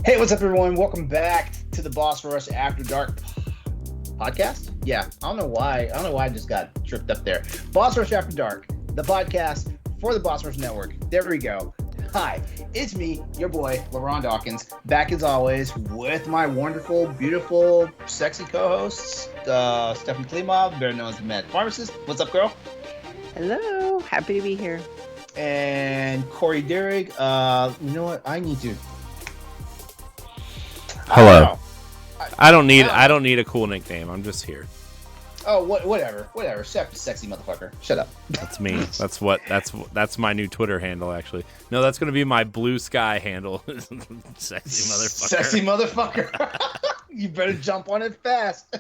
Hey, what's up, everyone? Welcome back to the Boss Rush After Dark podcast. Yeah, I don't know why I just got tripped up there. Boss Rush After Dark, the podcast for the Boss Rush Network. There we go. Hi, it's me, your boy, LeRon Dawkins, back as always with my wonderful, beautiful, sexy co-hosts, Stephanie Klimov, better known as the Mad Pharmacist. What's up, girl? Hello, happy to be here. And Corey Derrig. You know what? I need to. Hello. I don't need a cool nickname. I'm just here. Oh, whatever. Sexy motherfucker. Shut up. That's me. That's my new Twitter handle, actually. No, that's gonna be my Blue Sky handle. Sexy motherfucker. Sexy motherfucker. You better jump on it fast.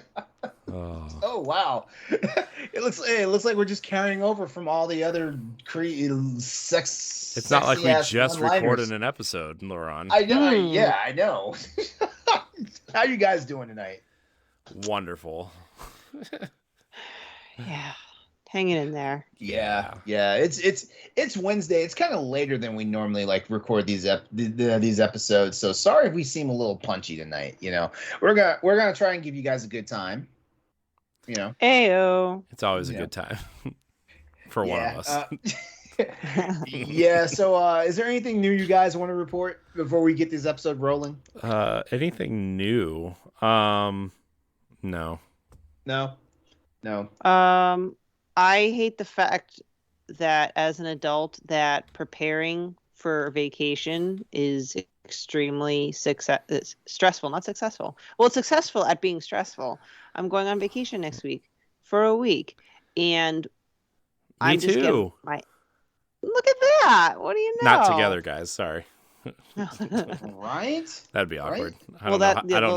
Oh wow. It looks like we're just carrying over from all the other sex. It's not like we just recorded an episode, LeRon. I know. Yeah, I know. How you guys doing tonight? Wonderful. Yeah, hanging in there. Yeah. It's Wednesday. It's kind of later than we normally record these episodes. So sorry if we seem a little punchy tonight. You know, we're gonna try and give you guys a good time. You know, Ayo. It's always a good time for one of us. Yeah. So, is there anything new you guys want to report before we get this episode rolling? Anything new? No. I hate the fact that as an adult that preparing for vacation is extremely stressful, not successful. Well, it's successful at being stressful. I'm going on vacation next week for a week, and Me too. Look at that. What do you know? Not together, guys. Sorry. Right? That'd be awkward. Right? I don't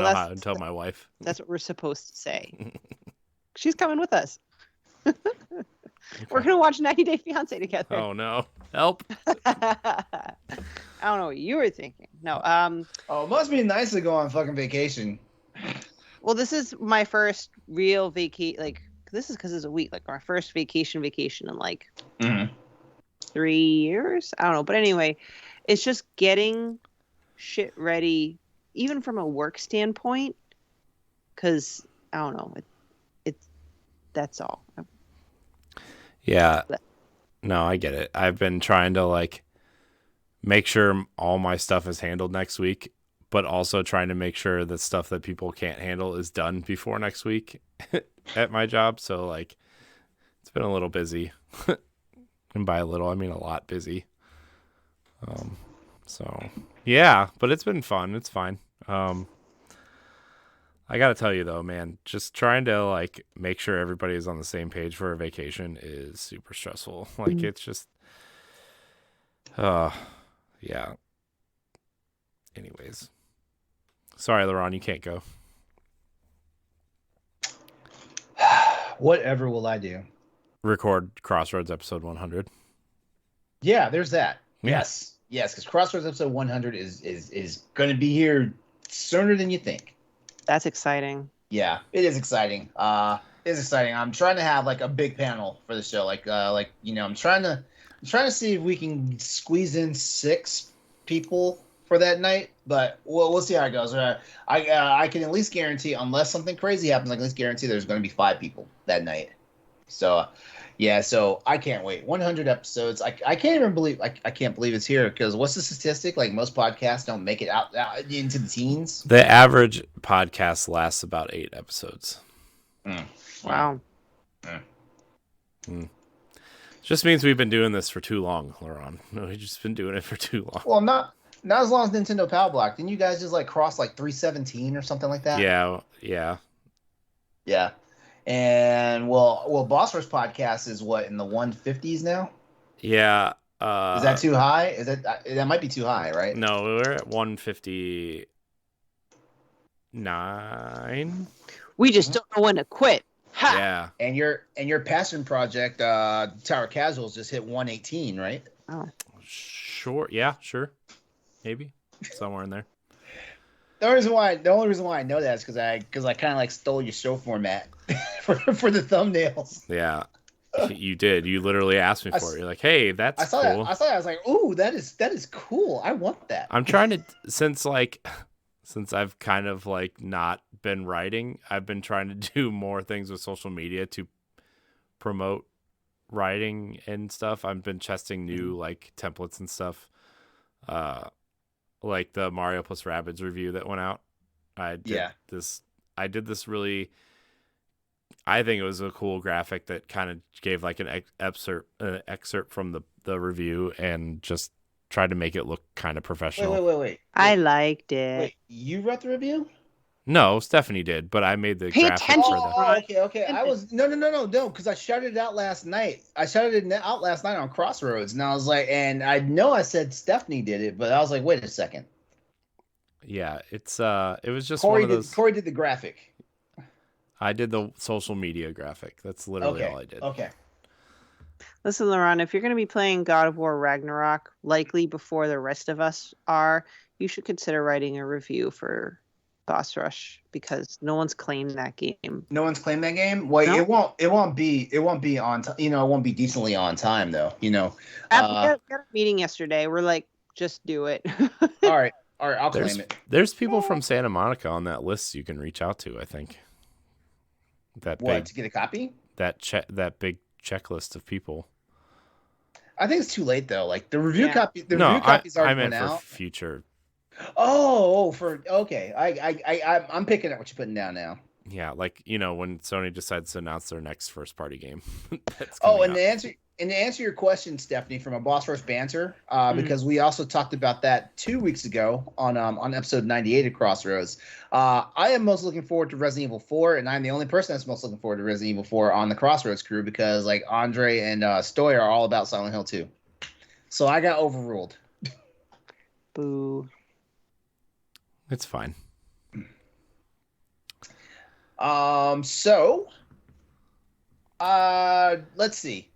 know how to tell my wife. That's what we're supposed to say. She's coming with us. We're gonna watch 90 Day Fiance together. Oh no! Help! I don't know what you were thinking. No. Oh, it must be nice to go on fucking vacation. Well, this is my first real vacation. This is because it's a week. My first vacation in 3 years. I don't know, but anyway, it's just getting shit ready, even from a work standpoint. Because I don't know, that's all. Yeah. No, I get it. I've been trying to make sure all my stuff is handled next week, but also trying to make sure that stuff that people can't handle is done before next week at my job. So it's been a little busy. And by a little, I mean a lot busy. So yeah, but it's been fun. It's fine. I gotta tell you though, man, just trying to make sure everybody is on the same page for a vacation is super stressful. It's just, yeah. Anyways, sorry, LeRon, you can't go. Whatever will I do? Record Crossroads episode 100. Yeah, there's that. Yeah. Yes, because Crossroads episode 100 is going to be here sooner than you think. That's exciting. Yeah, it is exciting. It's exciting. I'm trying to have a big panel for the show. I'm trying to see if we can squeeze in 6 people for that night, but we'll see how it goes. I can at least guarantee, unless something crazy happens, I can at least guarantee there's going to be 5 people that night. So, yeah, so I can't wait. 100 episodes. I can't even believe I can't believe it's here, because what's the statistic? Most podcasts don't make it out into the teens. The average podcast lasts about 8 episodes. Wow. Just means we've been doing this for too long, LeRon. We've just been doing it for too long. Well, not as long as Nintendo Power Block. Didn't you guys just cross 317 or something like that? Yeah. And well, Boss Rush podcast is what, in the 150s now? Yeah. Is that too high? Is that might be too high, right? No, we're at 159. We just don't know when to quit. Ha! Yeah. And your passion project, Tower Casuals, just hit 118, right? Oh. Sure. Yeah. Sure. Maybe somewhere in there. The only reason why I know that is because I kind of stole your show format for the thumbnails. Yeah, you did. You literally asked me for it. You're like, "Hey, that's cool." I saw that. I was like, "Ooh, that is cool. I want that." I'm trying to, since since I've kind of like not been writing, I've been trying to do more things with social media to promote writing and stuff. I've been testing new like templates and stuff. Like the Mario plus Rabbids review that went out. I did this really, I think it was a cool graphic that kind of gave like an excerpt from the review and just tried to make it look kind of professional. Wait. I liked it. Wait, you wrote the review? No, Stephanie did, but I made the Pay graphic attention. for the. Okay. I was no, because I shouted it out last night. I shouted it out last night on Crossroads, and I was like, and I know I said Stephanie did it, but I was like, wait a second. Yeah, it was just Corey one of those. Corey did the graphic. I did the social media graphic. That's literally all I did. Okay. Listen, LeRon, if you're going to be playing God of War Ragnarok, likely before the rest of us are, you should consider writing a review for Boss Rush because no one's claimed that game. No one's claimed that game. Well, No? it won't be on time. It won't be decently on time though. We had a meeting yesterday. We're like, just do it. All right. I'll claim it. There's people from Santa Monica on that list you can reach out to. I think. To get a copy? That big checklist of people. I think it's too late though. Like the review copy. The no, review copies I already meant went for out. future. Okay. I'm picking up what you're putting down now. Yeah, like when Sony decides to announce their next first party game. To answer your question, Stephanie, from a Boss Rush banter, because we also talked about that 2 weeks ago on episode 98 of Crossroads. I am most looking forward to Resident Evil 4, and I'm the only person that's most looking forward to Resident Evil 4 on the Crossroads crew because like Andre and Stoy are all about Silent Hill 2. So I got overruled. Boo. It's fine. So let's see.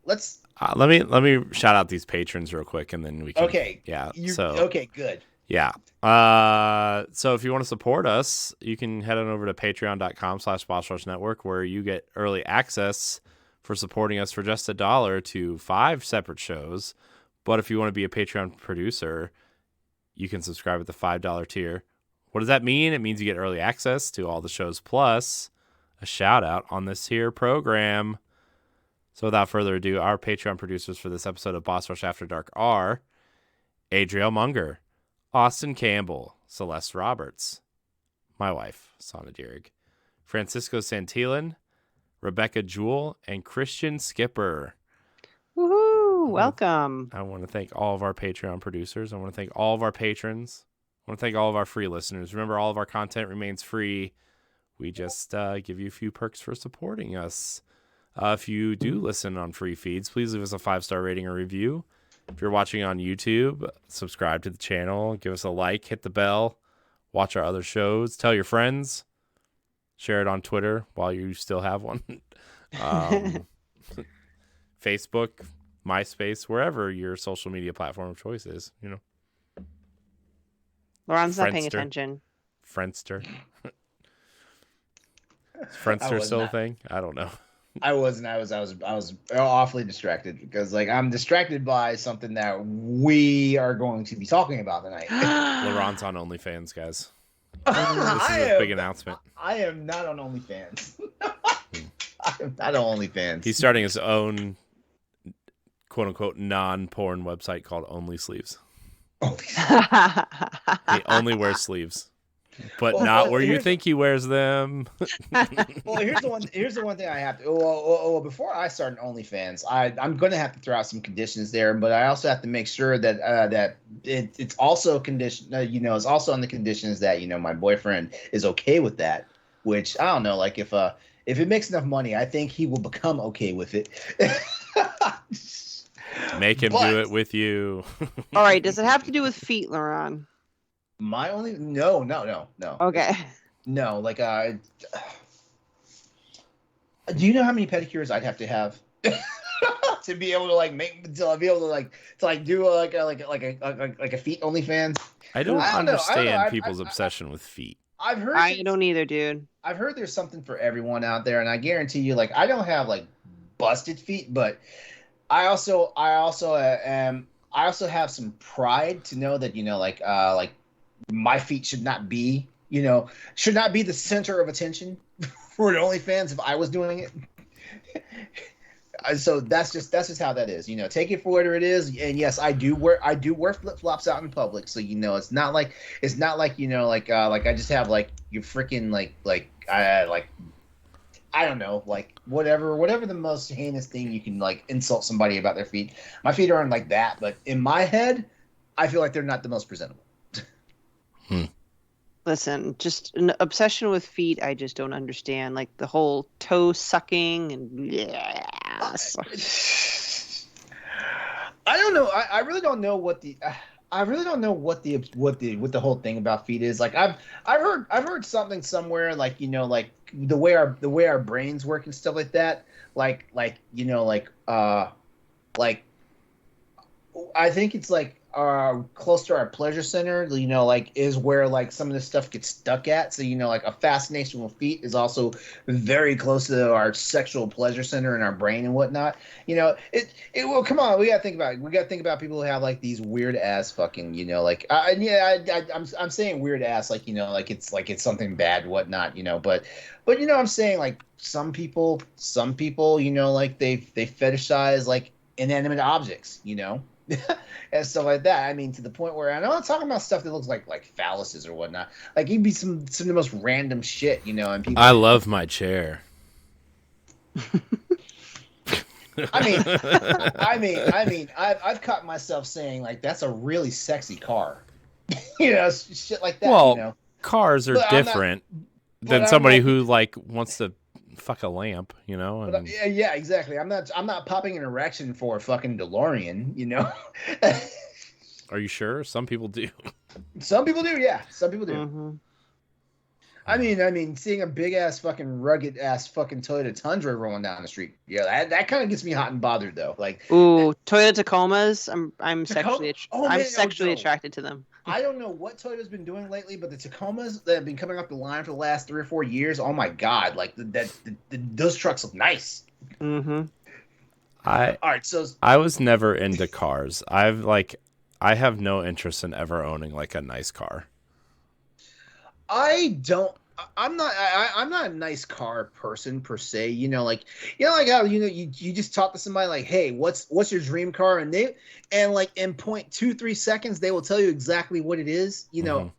Let me shout out these patrons real quick, and then we can. Okay. Yeah. Okay. Good. Yeah. So if you want to support us, you can head on over to patreon.com/BossRushNetwork, where you get early access for supporting us for just $1 to 5 separate shows. But if you want to be a Patreon producer, you can subscribe at the $5 tier. What does that mean? It means you get early access to all the shows plus a shout out on this here program. So without further ado, our Patreon producers for this episode of Boss Rush After Dark are Adriel Munger, Austin Campbell, Celeste Roberts, my wife, Sana Dierig, Francisco Santillan, Rebecca Jewell, and Christian Skipper. Woohoo! Welcome. I want to thank all of our Patreon producers. I want to thank all of our patrons. I want to thank all of our free listeners. Remember, all of our content remains free. We just give you a few perks for supporting us. If you do listen on free feeds, please leave us a 5-star rating or review. If you're watching on YouTube, subscribe to the channel, give us a like, hit the bell, watch our other shows, tell your friends, share it on Twitter while you still have one. Facebook, MySpace, wherever your social media platform of choice is, LeRon's not paying attention. Friendster. Is Friendster still a thing? I don't know. I wasn't. I was awfully distracted because I'm distracted by something that we are going to be talking about tonight. LeRon's on OnlyFans, guys. This is a big announcement. I am not on OnlyFans. I am not on OnlyFans. He's starting his own quote unquote non-porn website called Only Sleeves. He only wears sleeves. But not where you think he wears them. Well, here's the one thing I have to. Well, before I start an OnlyFans, I'm going to have to throw out some conditions there, but I also have to make sure that it's also condition. It's also on the conditions that my boyfriend is okay with that. Which I don't know. Like if it makes enough money, I think he will become okay with it. Make him do it with you. All right. Does it have to do with feet, LeRon? No. Okay. No, do you know how many pedicures I'd have to have to be able to do a feet OnlyFans? I don't understand people's obsession with feet. I don't either, dude. I've heard there's something for everyone out there, and I guarantee you, I don't have busted feet, but I also have some pride to know that my feet should not be should not be the center of attention for an OnlyFans if I was doing it. So that's just how that is. Take it for what it is. And yes, I do wear flip flops out in public. So it's not like like I just have like you freaking like I don't know, like whatever the most heinous thing you can like insult somebody about their feet. My feet aren't like that, but in my head, I feel like they're not the most presentable. Listen, just an obsession with feet. I just don't understand, like the whole toe sucking and yeah. I don't know. I really don't know what the. I really don't know what the whole thing about feet is. Like I've heard something somewhere like like the way our brains work and stuff like that. Like I think it's like close to our pleasure center, like is where like some of this stuff gets stuck at. So like a fascination with feet is also very close to our sexual pleasure center in our brain and whatnot. Well, come on, we gotta think about it. We gotta think about people who have like these weird ass fucking like I'm saying weird ass like like it's something bad whatnot but I'm saying like some people like they fetishize like inanimate objects and stuff like that. I mean, to the point where I'm not talking about stuff that looks like phalluses or whatnot. Like, it'd be some of the most random shit, and people. I love my chair. I've caught myself saying like that's a really sexy car, shit like that. Well, cars are different than somebody who like wants to fuck a lamp, and... yeah, exactly. I'm not popping an erection for a fucking DeLorean, Are you sure? Some people do. Some people do, yeah. Some people do. Mm-hmm. I mean, seeing a big ass fucking rugged ass fucking Toyota Tundra rolling down the street, yeah, that kind of gets me hot and bothered though. Like, ooh, Toyota Tacomas. I'm sexually attracted to them. I don't know what Toyota's been doing lately, but the Tacomas that have been coming up the line for the last 3 or 4 years, oh my god, like those trucks look nice. Mm-hmm. All right, so I was never into cars. I have no interest in ever owning like a nice car. I'm not a nice car person per se, like how you just talk to somebody like, hey, what's your dream car, and like in 0.23 seconds they will tell you exactly what it is.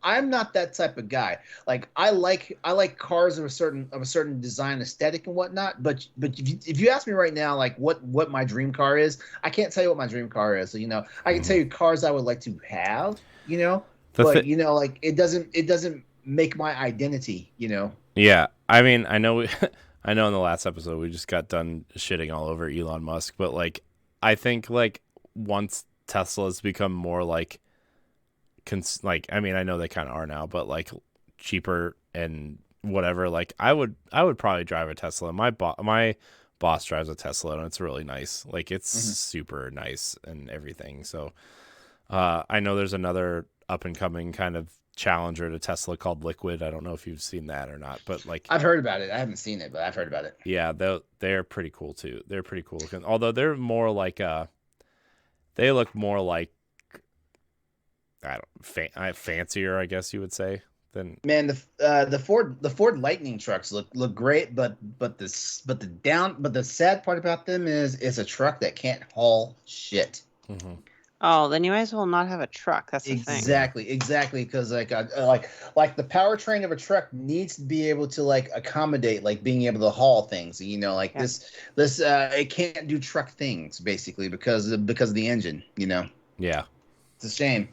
I'm not that type of guy. Like I like cars of a certain design aesthetic and whatnot, but if you ask me right now like what my dream car is, I can't tell you what my dream car is. So I can tell you cars I would like to have, but like it doesn't make my identity, Yeah, I mean, I know in the last episode we just got done shitting all over Elon Musk, but like I think like once Tesla's become more like I mean, I know they kind of are now, but like cheaper and whatever, like I would probably drive a Tesla. My boss drives a Tesla and it's really nice. Like it's super nice and everything. So I know there's another up and coming kind of challenger to Tesla called Liquid. I don't know if you've seen that or not, but like I've heard about it. I haven't seen it, but I've heard about it. Yeah, they're pretty cool too. They're pretty cool looking. Although they're more like they look more like fancier, I guess you would say. Than the Ford Lightning trucks look great, but the sad part about them is it's a truck that can't haul shit. Mm-hmm. Oh, then you might as well not have a truck. That's the thing. Exactly, because like the powertrain of a truck needs to be able to like accommodate like being able to haul things. This it can't do truck things basically because of the engine. Yeah, it's a shame.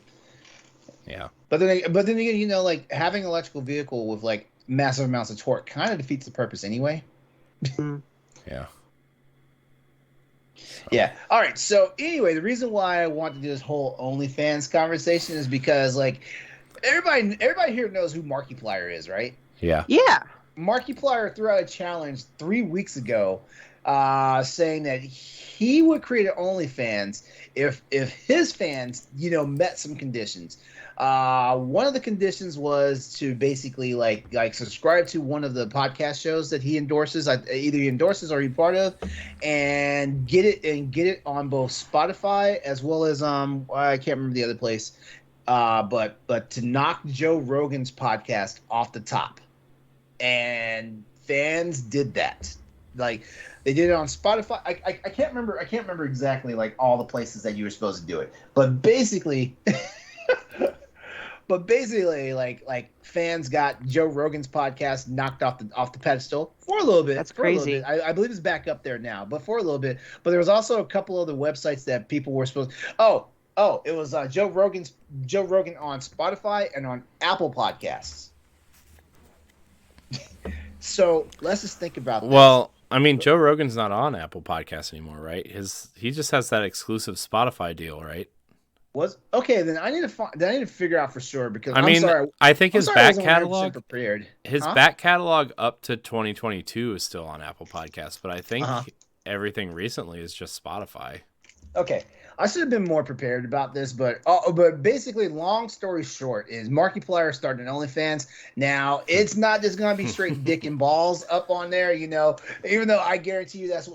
Yeah, but then again, like having an electrical vehicle with like massive amounts of torque kind of defeats the purpose anyway. Yeah. Yeah. All right. So anyway, the reason why I want to do this whole OnlyFans conversation is because like everybody here knows who Markiplier is, right? Yeah. Yeah. Markiplier threw out a challenge 3 weeks ago, saying that he would create an OnlyFans if his fans, met some conditions. One of the conditions was to basically like subscribe to one of the podcast shows that he endorses, either he endorses or he's part of, and get it on both Spotify as well as I can't remember the other place, But to knock Joe Rogan's podcast off the top, and fans did that. Like they did it on Spotify. I can't remember. I can't remember exactly like all the places that you were supposed to do it. But basically, like fans got Joe Rogan's podcast knocked off the pedestal for a little bit. That's for a little crazy. bit. I believe it's back up there now, but for a little bit. But there was also a couple other websites that people were supposed. It was Joe Rogan on Spotify and on Apple Podcasts. So let's just think about this. Well, I mean, Joe Rogan's not on Apple Podcasts anymore, right? He just has that exclusive Spotify deal, right? Was okay. Then I need to figure out for sure because I mean, I'm sorry. I think his I back wasn't 100% catalog, prepared. his Huh? back catalog up to 2022 is still on Apple Podcasts, but I think Uh-huh. everything recently is just Spotify. Okay, I should have been more prepared about this, but basically, long story short, is Markiplier starting an OnlyFans. Now, it's not just gonna be straight dick and balls up on there, you know. Even though I guarantee you that's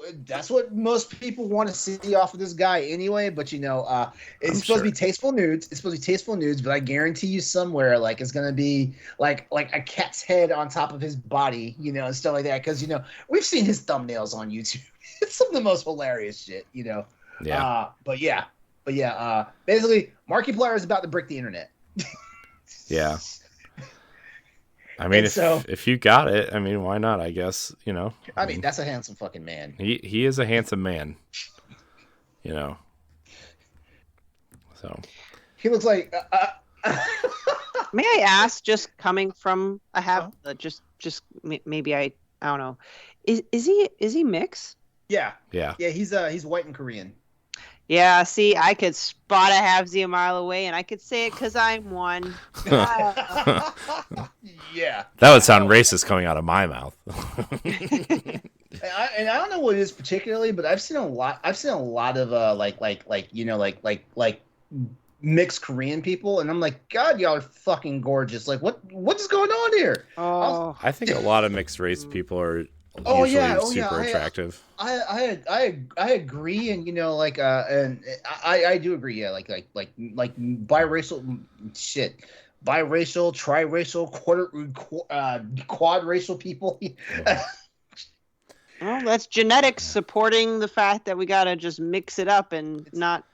what most people want to see off of this guy anyway. But you know, it's supposed to be tasteful nudes. It's supposed to be tasteful nudes, but I guarantee you somewhere like it's gonna be like a cat's head on top of his body, you know, and stuff like that. Because you know we've seen his thumbnails on YouTube. It's some of the most hilarious shit, you know. Yeah. Basically, Markiplier is about to break the internet. Yeah. I mean, And if you got it, I mean, why not? I guess, you know. I mean, that's a handsome fucking man. He is a handsome man, you know. So He looks like. May I ask, just coming from maybe I don't know, is he mixed? Yeah, yeah. he's white and Korean. Yeah, see, I could spot a halvesy a mile away, and I could say it because I'm one. Yeah. That would sound racist coming out of my mouth. And I don't know what it is particularly, but I've seen a lot of like mixed Korean people, and I'm like, God, y'all are fucking gorgeous. Like, what is going on here? Oh, I think a lot of mixed race people are usually super attractive. I agree, and you know, like, and I do agree. Yeah, like biracial shit. Biracial, triracial, quadracial people. well, that's genetics supporting the fact that we gotta just mix it up and not.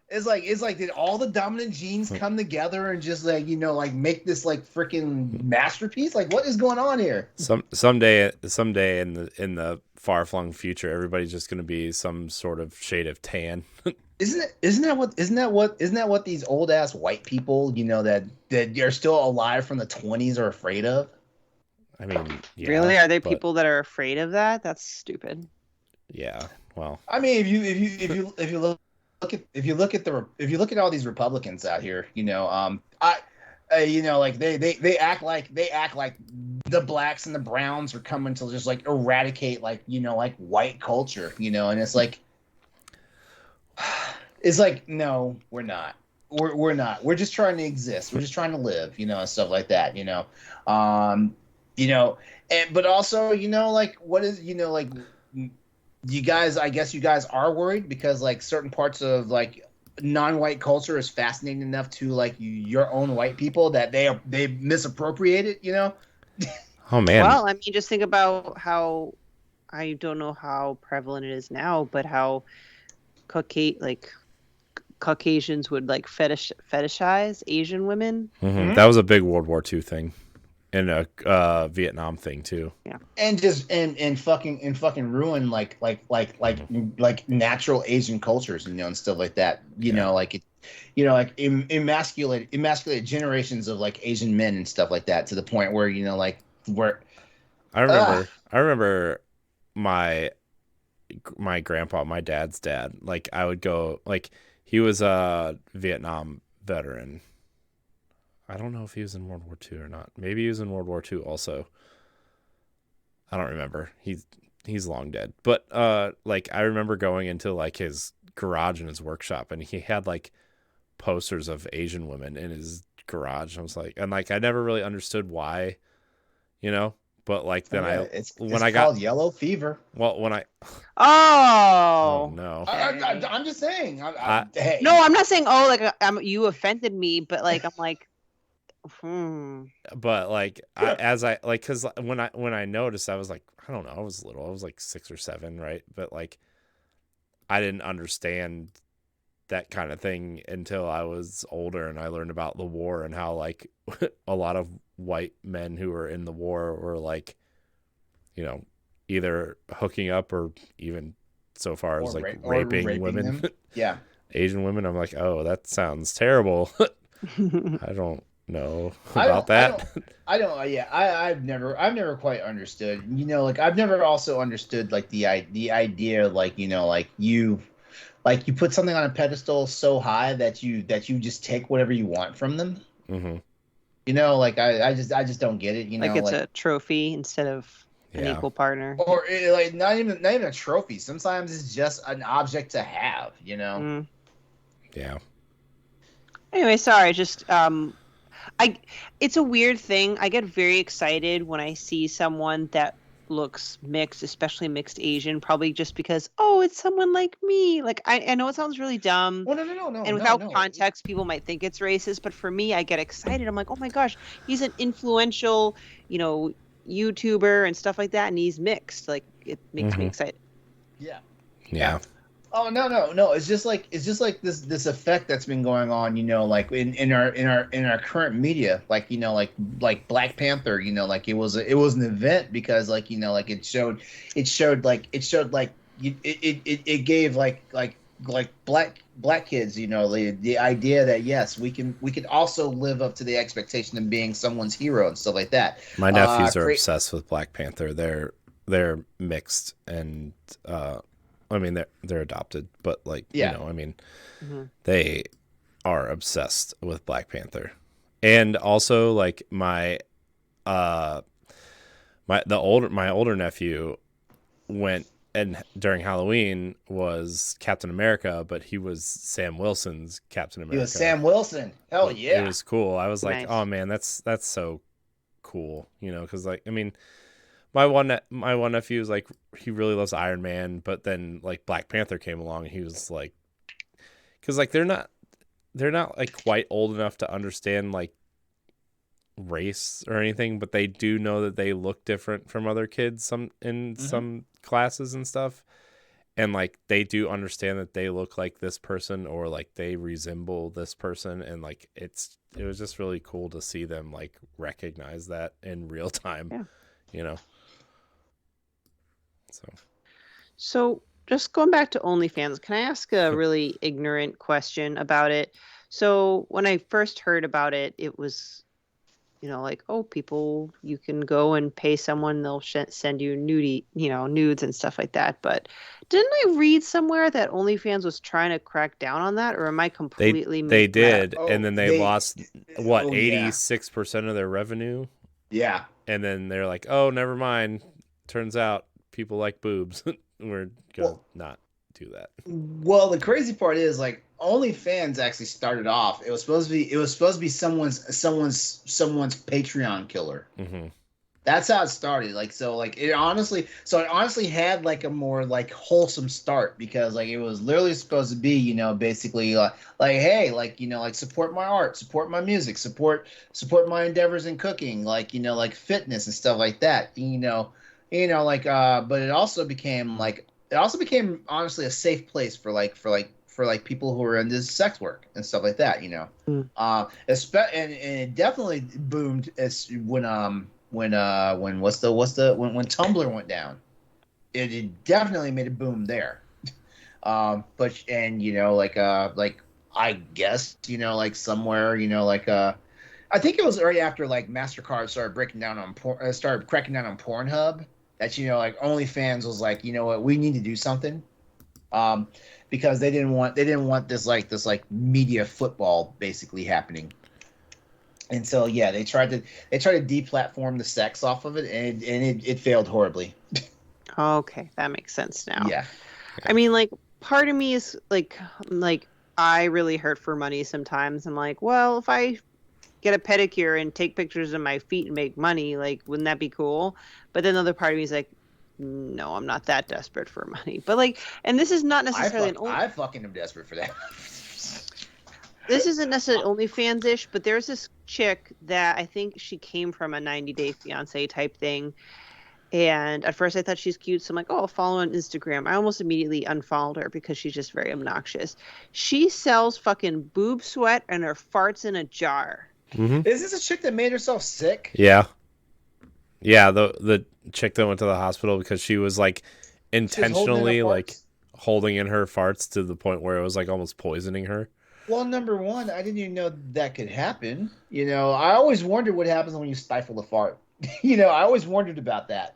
It's like did all the dominant genes come together and just like, you know, like make this like freaking masterpiece? Like, what is going on here? Someday in the far flung future, everybody's just going to be some sort of shade of tan. Isn't that what these old ass white people, you know, that are still alive from the 20s are afraid of? I mean, yeah, Really, are there people that are afraid of that? That's stupid. Yeah, well, I mean, if you look at all these Republicans out here, you know, you know, like they act like the blacks and the browns are coming to just like eradicate, like, you know, like white culture, you know, and it's like no, we're not. We're not. We're just trying to exist. We're just trying to live, you know, and stuff like that, you know. You know, but also, you know, like what is, you know, like you guys, I guess you guys are worried because like certain parts of like non-white culture is fascinating enough to like your own white people that they misappropriate it, you know? oh man. Well, I mean, just think about how I don't know how prevalent it is now, but how Caucasians would like fetishize Asian women. Mm-hmm. That was a big World War II thing, and a Vietnam thing too. Yeah, and just and fucking ruin like natural Asian cultures, you know, and stuff like that. You know, like it, you know, like emasculate generations of like Asian men and stuff like that to the point where, you know, like where I remember my grandpa, my dad's dad. Like I would go, like he was a Vietnam veteran. I don't know if he was in World War II or not. Maybe he was in World War II also. I don't remember. He's long dead. But like I remember going into like his garage in his workshop, and he had like posters of Asian women in his garage. I was like, and like I never really understood why, you know. But like then it's called yellow fever. Well, when I oh no, I'm just saying. Hey. No, I'm not saying. Oh, like you offended me, but like I'm like, But like because when I noticed, I was like, I don't know, I was little, I was like 6 or 7, right? But like I didn't understand that kind of thing until I was older, and I learned about the war and how like a lot of white men who were in the war were like, you know, either hooking up or even so far as like raping women. Yeah. Asian women. I'm like, oh, that sounds terrible. I don't know about that. I've never quite understood. You know, like I've never also understood like the idea, like, you know, like you put something on a pedestal so high that you just take whatever you want from them. Mm-hmm. You know, like I just don't get it. You know, like it's a trophy instead of an equal partner, or like not even a trophy. Sometimes it's just an object to have. You know. Yeah. Anyway, sorry. Just it's a weird thing. I get very excited when I see someone that looks mixed, especially mixed Asian, probably just because, oh, it's someone like me. Like I know it sounds really dumb. Well, no. And without context, people might think it's racist, but for me, I get excited. I'm like, oh my gosh, he's an influential, you know, YouTuber and stuff like that, and he's mixed. Like it makes me excited. Yeah. Oh no! It's just like this effect that's been going on, you know, like in our current media, like, you know, like Black Panther, you know, like it was an event because, like, you know, like it showed like it gave like black kids, you know, the idea that yes, we can also live up to the expectation of being someone's hero and stuff like that. My nephews are obsessed with Black Panther. They're mixed, and I mean, they're adopted, but like, you know, I mean, they are obsessed with Black Panther. And also like my older nephew went, and during Halloween was Captain America, but he was Sam Wilson's Captain America. He was Sam Wilson. Hell yeah. It was cool. I was like, nice. Oh man, that's so cool. You know, cause like, I mean, my one nephew was like, he really loves Iron Man, but then like Black Panther came along and he was like, because like they're not like quite old enough to understand like race or anything, but they do know that they look different from other kids some classes and stuff, and like they do understand that they look like this person or like they resemble this person, and like it was just really cool to see them like recognize that in real time, you know. So just going back to OnlyFans, can I ask a really ignorant question about it? So when I first heard about it, it was, you know, like, oh, people, you can go and pay someone, they'll send you nudes and stuff like that. But didn't I read somewhere that OnlyFans was trying to crack down on that, or am I completely? They did, and then they lost 86% of their revenue. Yeah, and then they're like, oh, never mind. Turns out people like boobs. We're gonna not do that. Well, the crazy part is like OnlyFans actually started off. It was supposed to be someone's Patreon killer. Mm-hmm. That's how it started. Like, so like it honestly had like a more like wholesome start, because like it was literally supposed to be, you know, basically like hey, like, you know, like support my art, support my music, support my endeavors in cooking, like, you know, like fitness and stuff like that, you know, like but it also became honestly a safe place for people who are into sex work and stuff like that, you know. And it definitely boomed as when Tumblr went down. It definitely made a boom there. But you know, like I guess, you know, like somewhere, you know, like I think it was right after like MasterCard started cracking down on Pornhub, that, you know, like OnlyFans was like, you know what, we need to do something, because they didn't want this media football basically happening. And so yeah, they tried to deplatform the sex off of it, and it failed horribly. Okay, that makes sense now. Yeah. I mean, like, part of me is like I really hurt for money sometimes. I'm like, well, if I get a pedicure and take pictures of my feet and make money. Like, wouldn't that be cool? But then the other part of me is like, no, I'm not that desperate for money. But like, and this is not necessarily I fucking am desperate for that. This isn't necessarily OnlyFans-ish, but there's this chick that I think she came from a 90 Day Fiancé type thing. And at first I thought she's cute, so I'm like, oh, I'll follow her on Instagram. I almost immediately unfollowed her because she's just very obnoxious. She sells fucking boob sweat and her farts in a jar. Mm-hmm. Is this a chick that made herself sick? Yeah. Yeah, the chick that went to the hospital because she was like intentionally like holding in her farts to the point where it was like almost poisoning her. Well, number one, I didn't even know that could happen. You know, I always wondered what happens when you stifle a fart. You know, I always wondered about that.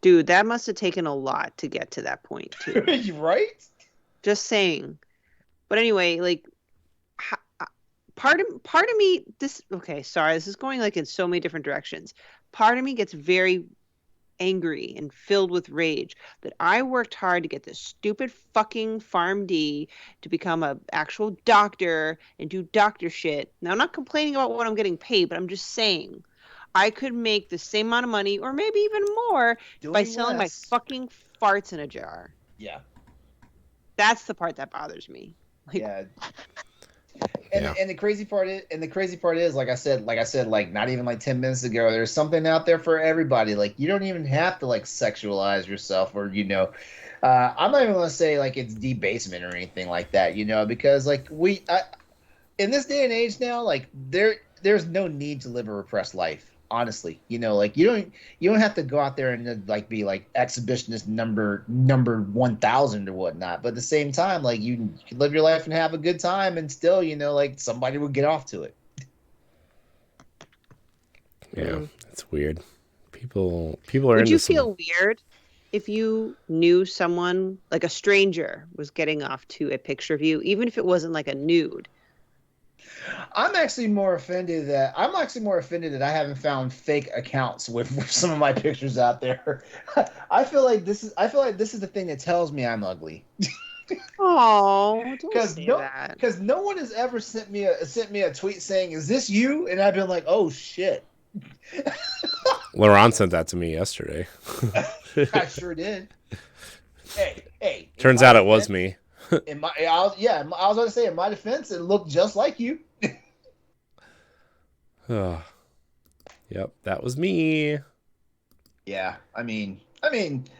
Dude, that must have taken a lot to get to that point, too. Right? Just saying. But anyway, like, part of me, this is going like in so many different directions. Part of me gets very angry and filled with rage that I worked hard to get this stupid fucking PharmD to become an actual doctor and do doctor shit. Now, I'm not complaining about what I'm getting paid, but I'm just saying I could make the same amount of money or maybe even more by selling my fucking farts in a jar. Yeah. That's the part that bothers me. Like, yeah. And the crazy part is, like I said, like not even like 10 minutes ago, there's something out there for everybody. Like, you don't even have to like sexualize yourself, or I'm not even gonna say like it's debasement or anything like that, because like in this day and age now, like there's no need to live a repressed life. Honestly, like you don't have to go out there and like be like exhibitionist number 1,000 or whatnot. But at the same time, like you can live your life and have a good time, and still, like somebody would get off to it. Yeah, it's weird. People are. Would you feel weird if you knew someone, like a stranger, was getting off to a picture of you, even if it wasn't like a nude? I'm actually more offended that I haven't found fake accounts with some of my pictures out there. I feel like this is the thing that tells me I'm ugly. Oh, don't say that. Because no one has ever sent me a tweet saying, "Is this you?" And I've been like, "Oh shit." LeRon sent that to me yesterday. I sure did. Hey. Turns out it was me. I was going to say, in my defense, it looked just like you. Oh, yep, that was me. Yeah, I mean, and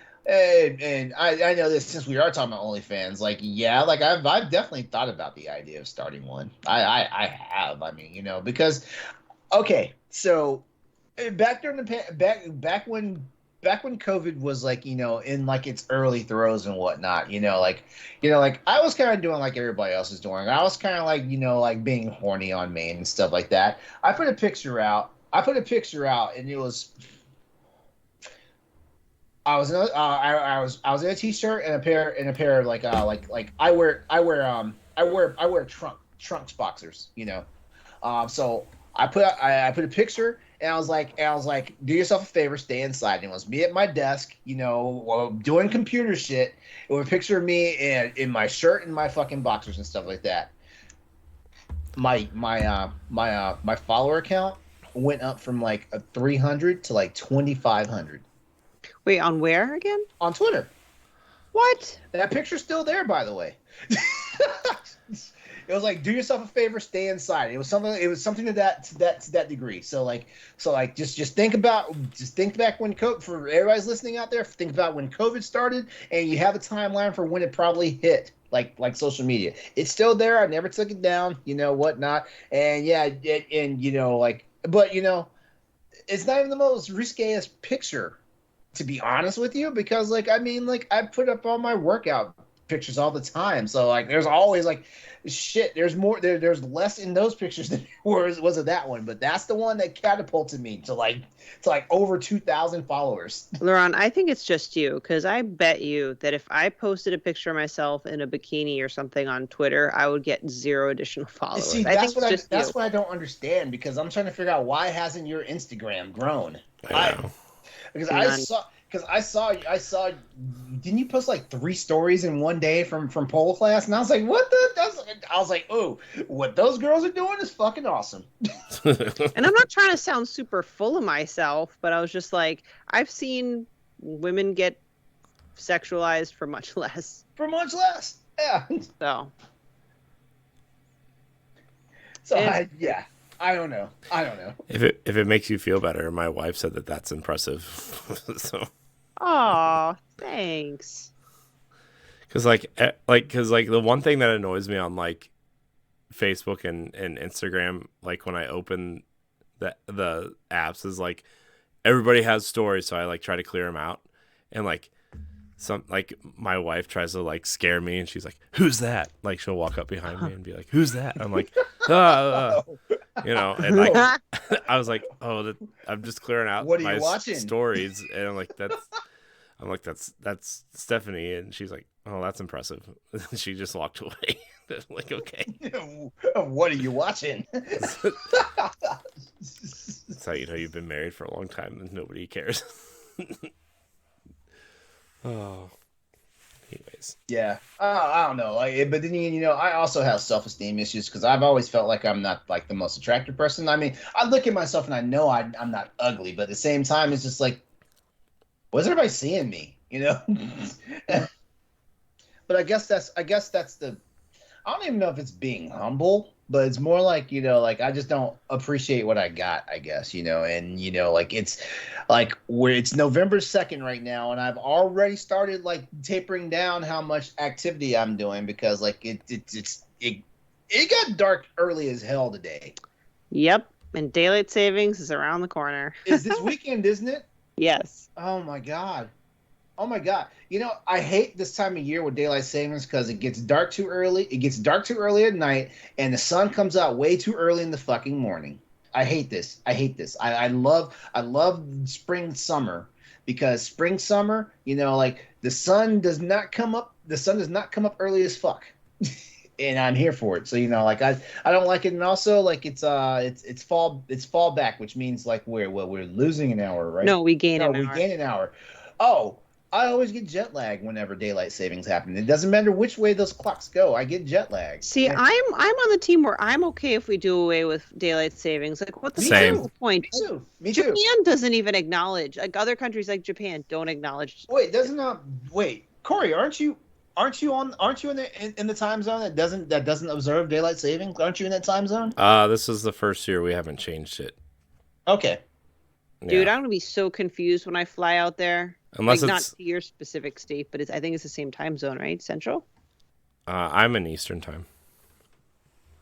I know this since we are talking about OnlyFans. Like, yeah, like I've definitely thought about the idea of starting one. I have. I mean, because okay, so back during back when COVID was like, in like its early throes and whatnot, like I was kind of doing like everybody else is doing. I was kind of like, like being horny on Maine and stuff like that. I put a picture out and it was, I was in a t-shirt and a pair of like I wear trunks boxers, so I put a picture. And I was like, do yourself a favor, stay inside. And it was me at my desk, doing computer shit. It was a picture of me in my shirt and my fucking boxers and stuff like that. My follower count went up from like 300 to like 2,500. Wait, on where again? On Twitter. What? That picture's still there, by the way. It was like, do yourself a favor, stay inside. It was something to that degree. So just think back when for everybody's listening out there, think about when COVID started, and you have a timeline for when it probably hit, like social media. It's still there. I never took it down, whatnot. And yeah, but it's not even the most risqueest picture, to be honest with you, because I put up all my workout pictures all the time. So like there's always like shit, there's less in those pictures than was of that one, but that's the one that catapulted me to like over 2,000 followers. LeRon, I think it's just you, because I bet you that if I posted a picture of myself in a bikini or something on Twitter, I would get 0 additional followers. See, that's what I don't understand, because I'm trying to figure out why hasn't your Instagram grown? Because because I saw. Didn't you post like 3 stories in one day from pole class? And I was like, what the? I was like, oh, what those girls are doing is fucking awesome. And I'm not trying to sound super full of myself, but I was just like, I've seen women get sexualized for much less. For much less, yeah. So I don't know. If it makes you feel better, my wife said that that's impressive. So. Aw, thanks. Because the one thing that annoys me on like Facebook and Instagram, like when I open the apps, is like everybody has stories, so I like try to clear them out, and like my wife tries to like scare me, and she's like, "Who's that?" Like she'll walk up behind me and be like, "Who's that?" I'm like, you know, and like I was like, "Oh, I'm just clearing out what are my you watching? Stories," and I'm like, "That's Stephanie," and she's like, "Oh, that's impressive." She just walked away. Like, okay. What are you watching? That's how you know you've been married for a long time and nobody cares. Oh, anyways. Yeah, I don't know. Like, but then I also have self-esteem issues because I've always felt like I'm not like the most attractive person. I mean, I look at myself and I know I'm not ugly, but at the same time, it's just like, what's everybody seeing me? But I guess that's the. I don't even know if it's being humble, but it's more like, like I just don't appreciate what I got, I guess, and like it's like it's November 2nd right now, and I've already started like tapering down how much activity I'm doing because like it got dark early as hell today. Yep, and daylight savings is around the corner. Is this weekend, isn't it? Yes. Oh my god. I hate this time of year with daylight savings because it gets dark too early. It gets dark too early at night, and the sun comes out way too early in the fucking morning. I hate this. I love spring, summer, because spring, summer, like the sun does not come up. The sun does not come up early as fuck, and I'm here for it. So like I don't like it, and also like it's fall back, which means like we're losing an hour, right? No, we gain an hour. We gain an hour. Oh. I always get jet lag whenever daylight savings happen. It doesn't matter which way those clocks go. I get jet lag. See, I'm on the team where I'm okay if we do away with daylight savings. Like, what's the point? Me too. Japan doesn't even acknowledge. Like other countries, like Japan, don't acknowledge. Wait, Corey, aren't you in the time zone that doesn't observe daylight savings? Aren't you in that time zone? This is the first year we haven't changed it. Okay. Dude, I'm gonna be so confused when I fly out there. Unless like, it's not to your specific state, but I think it's the same time zone, right? Central? I'm in Eastern time.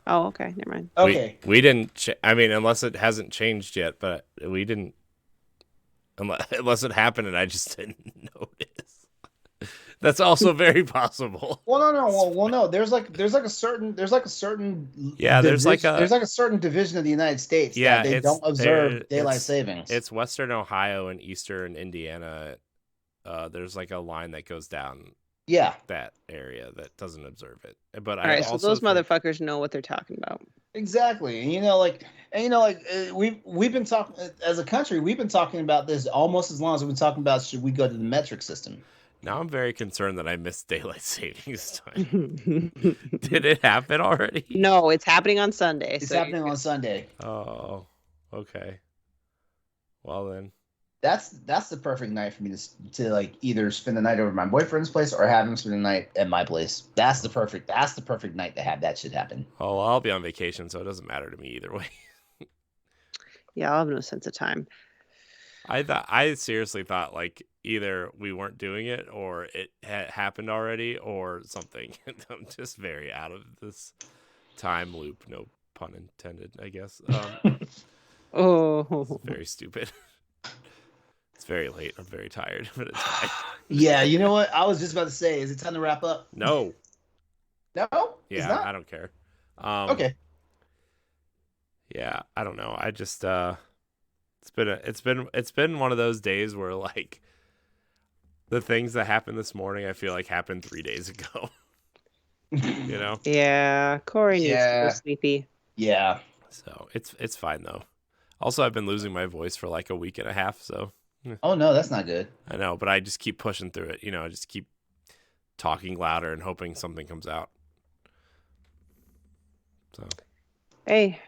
Oh, okay. Never mind. Okay. We didn't. Unless it hasn't changed yet, but we didn't. Unless it happened and I just didn't notice. That's also very possible. Well, no. There's like a certain. Yeah, there's like a certain division of the United States. Yeah, that they don't observe daylight savings. It's Western Ohio and Eastern Indiana. There's like a line that goes down. Yeah. That area that doesn't observe it. But all right, so those motherfuckers know what they're talking about. Exactly, and we've been talking as a country. We've been talking about this almost as long as we've been talking about should we go to the metric system. Now I'm very concerned that I missed daylight savings time. Did it happen already? No, it's happening on Sunday. It's happening on Sunday. Oh, okay. Well then, that's the perfect night for me to like either spend the night over at my boyfriend's place or have him spend the night at my place. That's the perfect night to have that shit happen. Oh, well, I'll be on vacation, so it doesn't matter to me either way. Yeah, I'll have no sense of time. I seriously thought like either we weren't doing it or it had happened already or something. I'm just very out of this time loop. No pun intended, I guess. Oh, it's very stupid. It's very late. I'm very tired, but it's fine. Yeah, you know what? I was just about to say, is it time to wrap up? No. No? Yeah, I don't care. Okay. Yeah, I don't know. I just it's been one of those days where like the things that happened this morning I feel like happened 3 days ago. You know? Yeah, Corey needs to go sleepy. Yeah. So it's fine though. Also, I've been losing my voice for like a week and a half, so Oh no, that's not good. I know, but I just keep pushing through it. I just keep talking louder and hoping something comes out. So, Hey,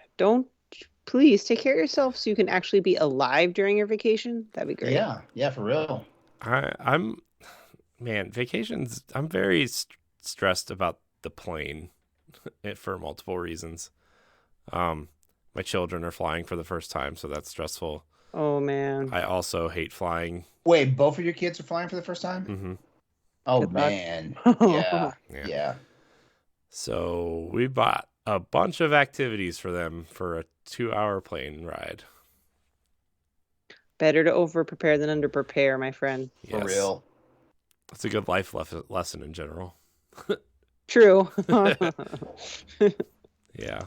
please take care of yourself so you can actually be alive during your vacation. That'd be great. Yeah, for real. Vacations. I'm very stressed about the plane for multiple reasons. My children are flying for the first time, so that's stressful. Oh man. I also hate flying. Wait, both of your kids are flying for the first time? Mm-hmm. Oh Good luck. man. Yeah. So we bought a bunch of activities for them for a 2-hour plane ride. Better to over prepare than under prepare, my friend. For real. That's a good life lesson in general. True. Yeah.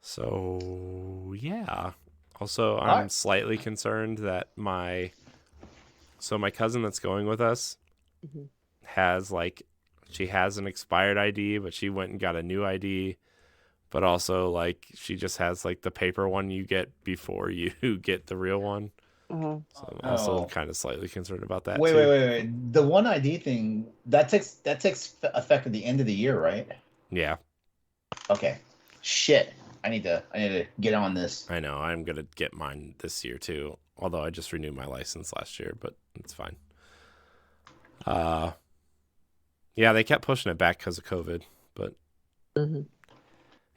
So yeah. Also, I'm slightly concerned that my cousin that's going with us has she has an expired ID, but she went and got a new ID. But also, she just has the paper one you get before you get the real one. So I'm also kind of slightly concerned about that. Wait. The one ID thing that takes effect at the end of the year, right? Yeah. Okay. Shit. I need to get on this. I know. I'm gonna get mine this year too. Although I just renewed my license last year, but it's fine. Yeah, they kept pushing it back because of COVID, but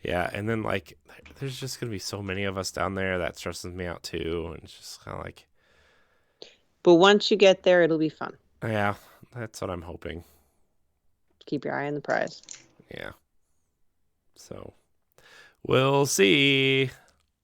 yeah, and then there's just gonna be so many of us down there that stresses me out too, and it's just kind of But once you get there, it'll be fun. Yeah, that's what I'm hoping. Keep your eye on the prize. Yeah. So, we'll see.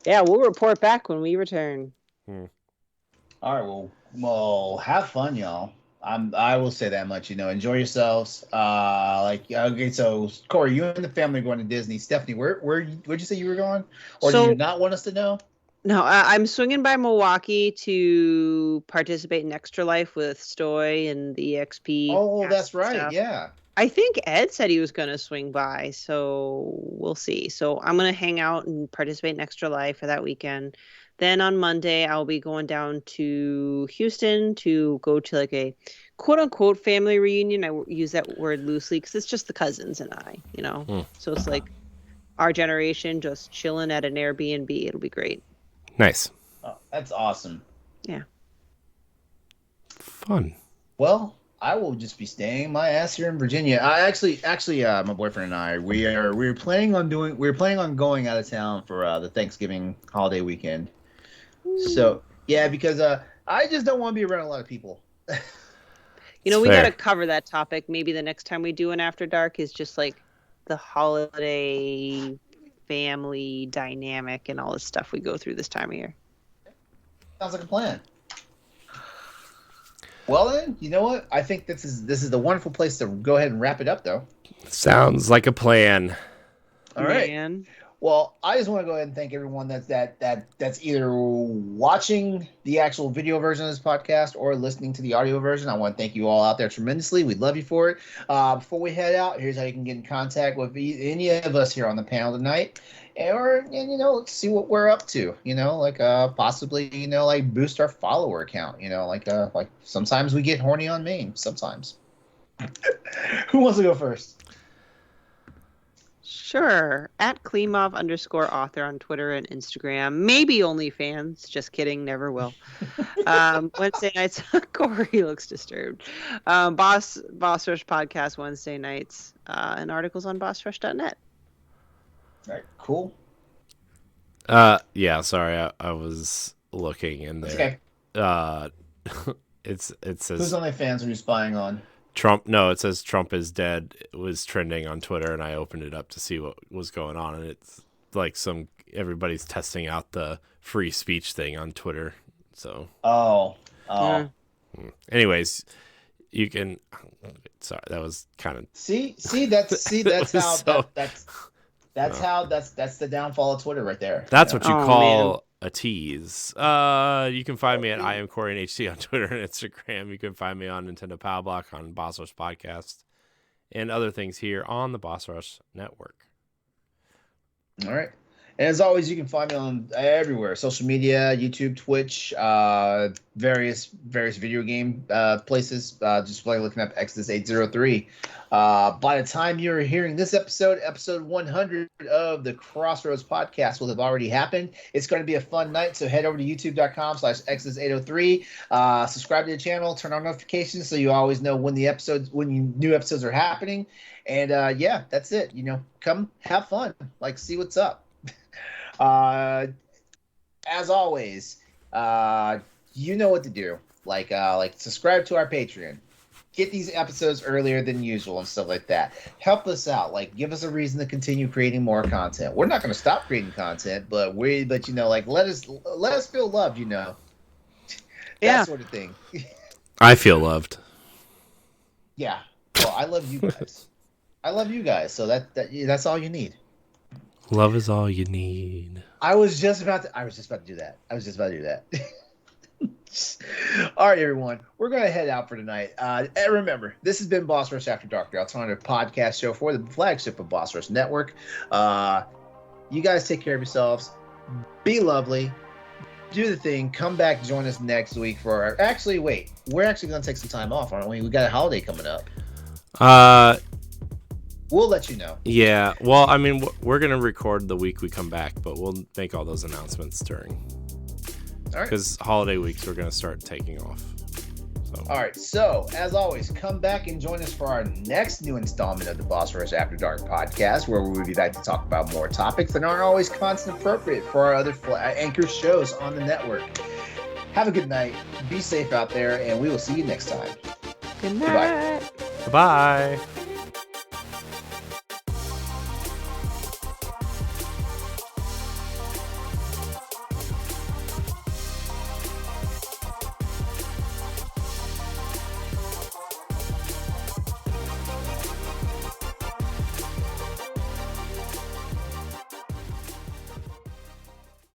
Yeah, we'll report back when we return. All right, well, have fun, y'all. I will say that much. Enjoy yourselves. Okay, so Corey, you and the family are going to Disney. Stephanie, where'd you say you were going, or do you not want us to know? No, I'm swinging by Milwaukee to participate in Extra Life with Stoy and the EXP. Oh, that's right. Stuff. Yeah. I think Ed said he was going to swing by, so we'll see. So I'm going to hang out and participate in Extra Life for that weekend. Then on Monday, I'll be going down to Houston to go to a quote-unquote family reunion. I use that word loosely because it's just the cousins and I, So it's our generation just chilling at an Airbnb. It'll be great. Nice. Oh, that's awesome. Yeah. Fun. Well, I will just be staying my ass here in Virginia. I actually, my boyfriend and I, we're planning on going out of town for the Thanksgiving holiday weekend. So yeah, because I just don't want to be around a lot of people. We got to cover that topic. Maybe the next time we do an After Dark is just the holiday family dynamic and all this stuff we go through this time of year. Sounds like a plan. Well then, you know what? I think this is the wonderful place to go ahead and wrap it up, though. Sounds like a plan. All right. Well, I just want to go ahead and thank everyone that's either watching the actual video version of this podcast or listening to the audio version. I want to thank you all out there tremendously. We love you for it. Before we head out, here's how you can get in contact with any of us here on the panel tonight, let's see what we're up to. Possibly boost our follower count. Sometimes we get horny on Maine. Sometimes. Who wants to go first? Sure. At Klimov_author on Twitter and Instagram. Maybe OnlyFans. Just kidding. Never will. Wednesday nights. Corey looks disturbed. Boss Rush podcast Wednesday nights. And articles on bossrush.net. All right. Cool. Yeah. Sorry, I was looking in there. Okay. It says. Who's OnlyFans are you spying on? Trump. No, it says Trump is dead. It was trending on Twitter, and I opened it up to see what was going on, and it's everybody's testing out the free speech thing on Twitter. So. Oh. Anyways, you can. Sorry, that was kind of. That's how that's the downfall of Twitter right there. That's what you call a tease. You can find me at I am Corey and HC on Twitter and Instagram. You can find me on Nintendo Power Block, on Boss Rush Podcast, and other things here on the Boss Rush Network. All right. And as always, you can find me on everywhere: social media, YouTube, Twitch, various video game places. Just like looking up Exodus 803. By the time you're hearing this episode 100 of the Crossroads podcast will have already happened. It's going to be a fun night, so head over to youtube.com/Exodus803. Subscribe to the channel, turn on notifications so you always know when new episodes are happening. And yeah, that's it. Come have fun, like see what's up. As always, you know what to do. Like subscribe to our Patreon. Get these episodes earlier than usual and stuff like that. Help us out. Like, give us a reason to continue creating more content. We're not going to stop creating content, but let us feel loved. That sort of thing. I feel loved. Yeah. Well, I love you guys. So that's all you need. Love is all you need. I was just about to do that. All right, everyone. We're going to head out for tonight. And remember, this has been Boss Rush After Dark, the alternative podcast show for the flagship of Boss Rush Network. You guys take care of yourselves. Be lovely. Do the thing. Come back. Join us next week for our... Actually, wait. We're actually going to take some time off, aren't we? We got a holiday coming up. We'll let you know. Yeah. Well, I mean, we're going to record the week we come back, but we'll make all those announcements during... Because holiday weeks we're going to start taking off. So. All right. So, as always, come back and join us for our next new installment of the Boss Rush After Dark podcast, where we'll be back to talk about more topics that aren't always content appropriate for our other anchor shows on the network. Have a good night. Be safe out there, and we will see you next time. Good night. Goodbye. Bye.